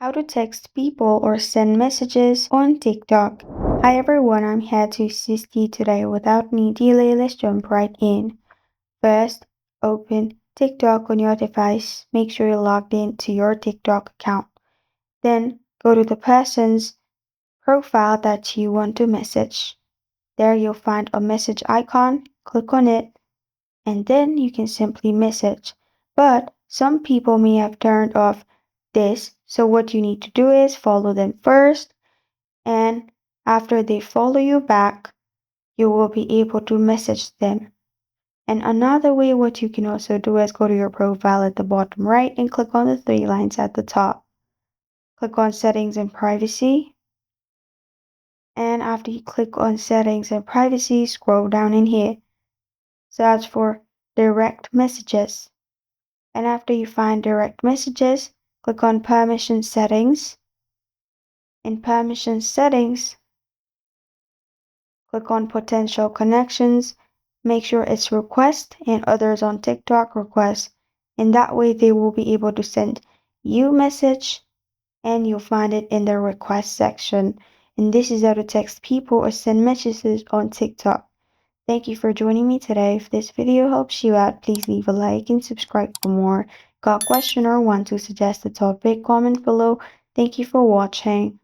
How to text people or send messages on TikTok. Hi everyone, I'm here to assist you today. Without any delay, let's jump right in. First, open TikTok on your device. Make sure you're logged in to your TikTok account. Then go to the person's profile that you want to message. There you'll find a message icon. Click on it and then you can simply message. But some people may have turned off this, so what you need to do is follow them first, and after they follow you back, you will be able to message them. And another way, what you can also do is go to your profile at the bottom right and click on the three lines at the top. Click on Settings and Privacy. And after you click on Settings and Privacy, scroll down in here. Search for Direct Messages. And after you find direct messages, click on Permission Settings. In Permission Settings, click on Potential Connections. Make sure it's Request and others on TikTok Request. And that way they will be able to send you message and you'll find it in the request section. And this is how to text people or send messages on TikTok. Thank you for joining me today. If this video helps you out, please leave a like and subscribe for more. Got a question or want to suggest a topic? Comment below. Thank you for watching.